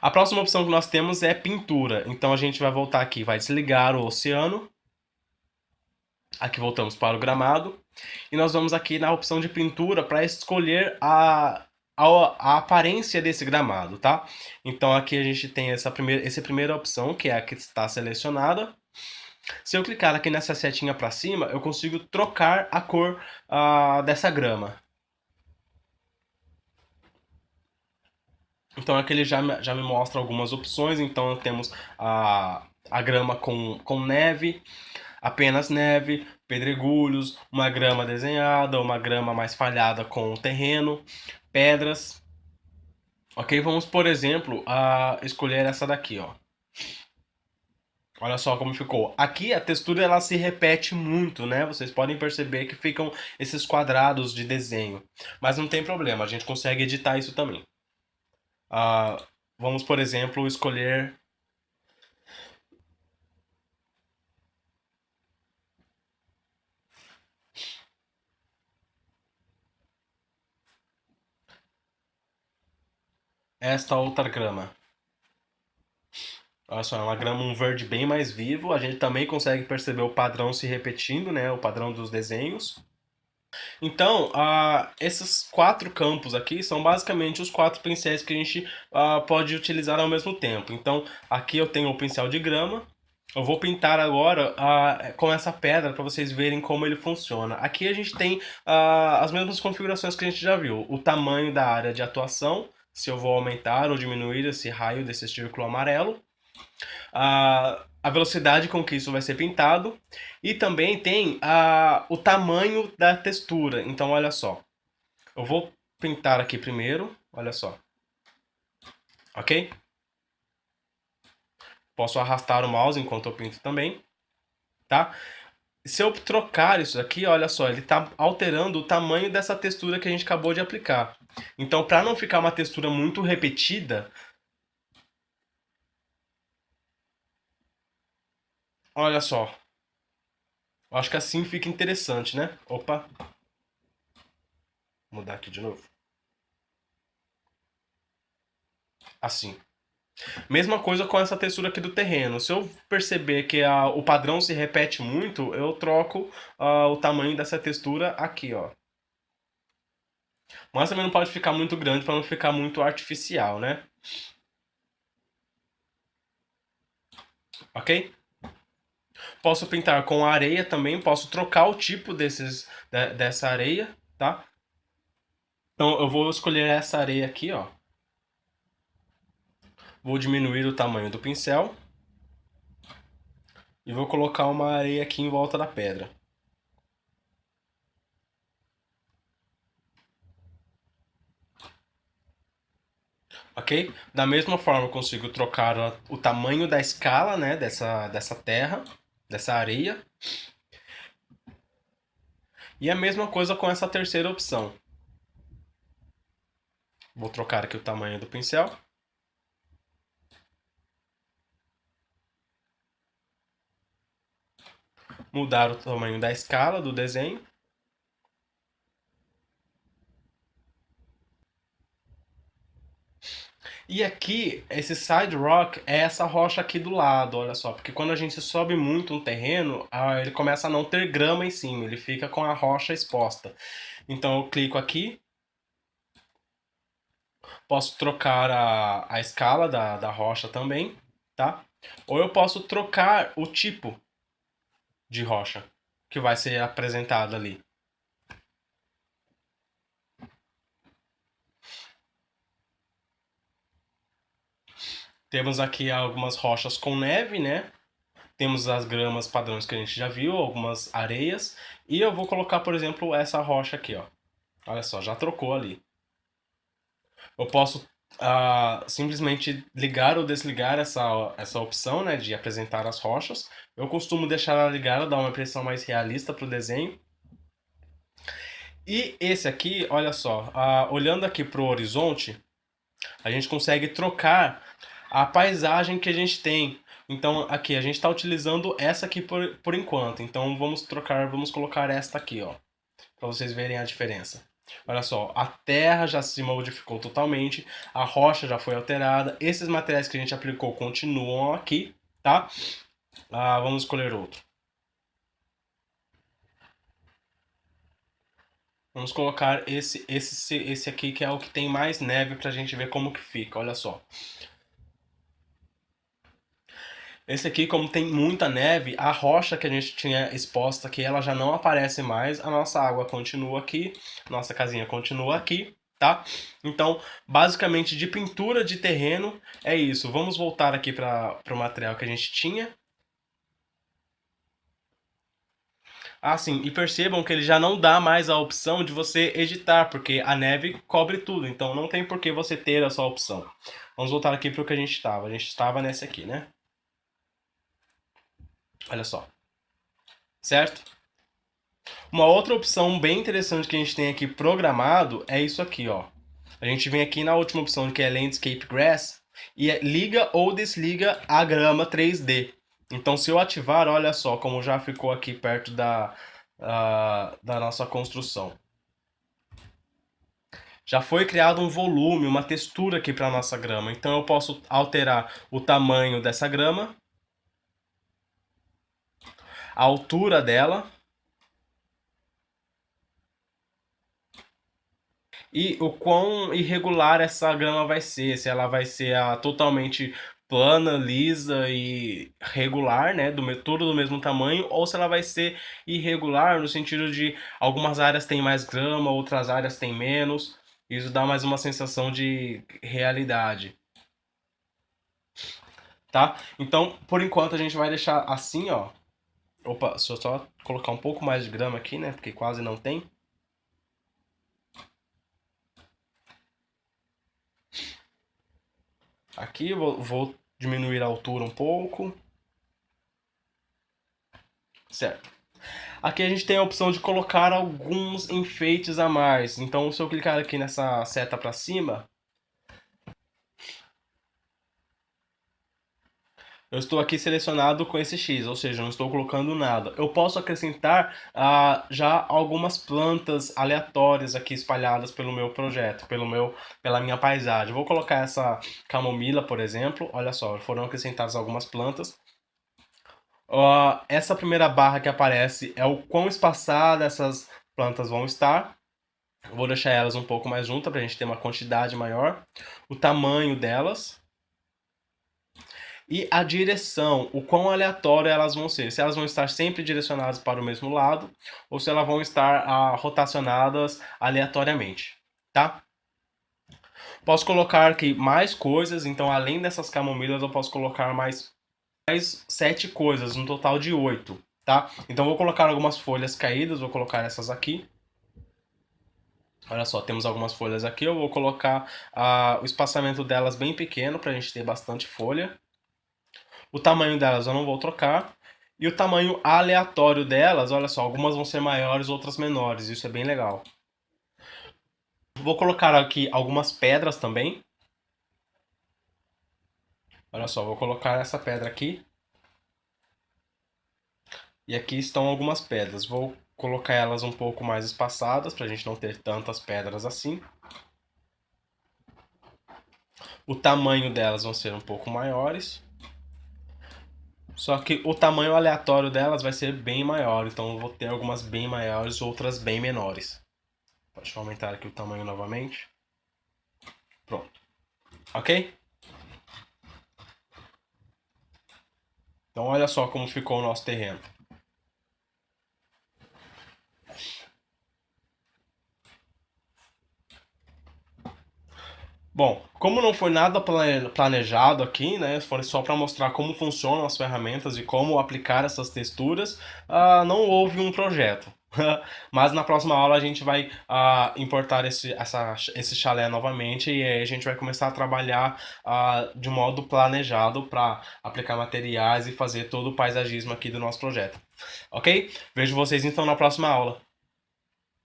A próxima opção que nós temos é pintura. Então a gente vai voltar aqui, vai desligar o oceano. Aqui voltamos para o gramado. E nós vamos aqui na opção de pintura para escolher a aparência desse gramado, tá? Então aqui a gente tem essa primeira opção, que é a que está selecionada. Se eu clicar aqui nessa setinha para cima, eu consigo trocar a cor dessa grama. Então aqui ele já me mostra algumas opções. Então temos a grama com neve, apenas neve, pedregulhos, uma grama desenhada, uma grama mais falhada com terreno, pedras. Ok, vamos por exemplo escolher essa daqui, ó. Olha só como ficou. Aqui a textura ela se repete muito, né? Vocês podem perceber que ficam esses quadrados de desenho. Mas não tem problema, a gente consegue editar isso também. Ah, vamos, por exemplo, escolher esta outra grama. Olha só, é uma grama, um verde bem mais vivo. A gente também consegue perceber o padrão se repetindo, né? O padrão dos desenhos. Então, esses quatro campos aqui são basicamente os quatro pincéis que a gente pode utilizar ao mesmo tempo. Então, aqui eu tenho o pincel de grama. Eu vou pintar agora com essa pedra para vocês verem como ele funciona. Aqui a gente tem as mesmas configurações que a gente já viu. O tamanho da área de atuação, se eu vou aumentar ou diminuir esse raio desse círculo amarelo, a velocidade com que isso vai ser pintado e também tem o tamanho da textura. Então, olha só, eu vou pintar aqui primeiro, olha só, ok? Posso arrastar o mouse enquanto eu pinto também, tá? Se eu trocar isso aqui, olha só, ele está alterando o tamanho dessa textura que a gente acabou de aplicar. Então, para não ficar uma textura muito repetida, olha só, eu acho que assim fica interessante, né? Opa, vou mudar aqui de novo. Assim. Mesma coisa com essa textura aqui do terreno. Se eu perceber que o padrão se repete muito, eu troco o tamanho dessa textura aqui, ó. Mas também não pode ficar muito grande para não ficar muito artificial, né? Ok? Posso pintar com areia também, posso trocar o tipo dessa areia, tá? Então eu vou escolher essa areia aqui, ó. Vou diminuir o tamanho do pincel e vou colocar uma areia aqui em volta da pedra. Ok? Da mesma forma, eu consigo trocar o tamanho da escala, né, dessa terra, dessa areia. E a mesma coisa com essa terceira opção. Vou trocar aqui o tamanho do pincel. Mudar o tamanho da escala do desenho. E aqui, esse side rock é essa rocha aqui do lado, olha só. Porque quando a gente sobe muito um terreno, ele começa a não ter grama em cima, ele fica com a rocha exposta. Então eu clico aqui, posso trocar a escala da rocha também, tá? Ou eu posso trocar o tipo de rocha que vai ser apresentado ali. Temos aqui algumas rochas com neve, né? Temos as gramas padrões que a gente já viu, algumas areias. E eu vou colocar, por exemplo, essa rocha aqui, ó. Olha só, já trocou ali. Eu posso simplesmente ligar ou desligar essa opção, né, de apresentar as rochas. Eu costumo deixar ela ligada, dar uma impressão mais realista para o desenho. E esse aqui, olha só, olhando aqui para o horizonte, a gente consegue trocar a paisagem que a gente tem. Então aqui a gente está utilizando essa aqui por enquanto. Então vamos colocar esta aqui, ó, para vocês verem a diferença. Olha só, a terra já se modificou totalmente, a rocha já foi alterada, esses materiais que a gente aplicou continuam aqui, tá? Vamos escolher outro. Vamos colocar esse aqui, que é o que tem mais neve, pra gente ver como que fica, olha só. Esse aqui, como tem muita neve, a rocha que a gente tinha exposta aqui, ela já não aparece mais, a nossa água continua aqui, nossa casinha continua aqui, tá? Então, basicamente, de pintura de terreno, é isso. Vamos voltar aqui para o material que a gente tinha. Sim, e percebam que ele já não dá mais a opção de você editar, porque a neve cobre tudo, então não tem por que você ter essa opção. Vamos voltar aqui para o que a gente estava. A gente estava nesse aqui, né? Olha só. Certo? Uma outra opção bem interessante que a gente tem aqui programado é isso aqui, ó. A gente vem aqui na última opção, que é Landscape Grass, e liga ou desliga a grama 3D. Então, se eu ativar, olha só como já ficou aqui perto da nossa construção. Já foi criado um volume, uma textura aqui para a nossa grama. Então, eu posso alterar o tamanho dessa grama, a altura dela, e o quão irregular essa grama vai ser, se ela vai ser totalmente plana, lisa e regular, né, tudo do mesmo tamanho, ou se ela vai ser irregular no sentido de algumas áreas têm mais grama, outras áreas têm menos. Isso dá mais uma sensação de realidade, tá? Então, por enquanto a gente vai deixar assim, ó. Opa, deixa eu só colocar um pouco mais de grama aqui, né, porque quase não tem. Aqui eu vou diminuir a altura um pouco. Certo. Aqui a gente tem a opção de colocar alguns enfeites a mais. Então, se eu clicar aqui nessa seta para cima, eu estou aqui selecionado com esse X, ou seja, não estou colocando nada. Eu posso acrescentar já algumas plantas aleatórias aqui espalhadas pelo meu projeto, pela minha paisagem. Vou colocar essa camomila, por exemplo. Olha só, foram acrescentadas algumas plantas. Essa primeira barra que aparece é o quão espaçada essas plantas vão estar. Eu vou deixar elas um pouco mais juntas para a gente ter uma quantidade maior. O tamanho delas. E a direção, o quão aleatório elas vão ser. Se elas vão estar sempre direcionadas para o mesmo lado ou se elas vão estar rotacionadas aleatoriamente, tá? Posso colocar aqui mais coisas, então além dessas camomilas eu posso colocar mais 7 coisas, um total de 8, tá? Então vou colocar algumas folhas caídas, vou colocar essas aqui. Olha só, temos algumas folhas aqui, eu vou colocar o espaçamento delas bem pequeno para a gente ter bastante folha. O tamanho delas eu não vou trocar. E o tamanho aleatório delas, olha só, algumas vão ser maiores, outras menores, isso é bem legal. Vou colocar aqui algumas pedras também. Olha só, vou colocar essa pedra aqui. E aqui estão algumas pedras. Vou colocar elas um pouco mais espaçadas, para a gente não ter tantas pedras assim. O tamanho delas vão ser um pouco maiores. Só que o tamanho aleatório delas vai ser bem maior. Então eu vou ter algumas bem maiores, outras bem menores. Deixa eu aumentar aqui o tamanho novamente. Pronto. Ok? Então olha só como ficou o nosso terreno. Bom, como não foi nada planejado aqui, né? Foi só para mostrar como funcionam as ferramentas e como aplicar essas texturas, não houve um projeto. Mas na próxima aula a gente vai importar esse chalé novamente e aí a gente vai começar a trabalhar de modo planejado para aplicar materiais e fazer todo o paisagismo aqui do nosso projeto. Ok? Vejo vocês então na próxima aula.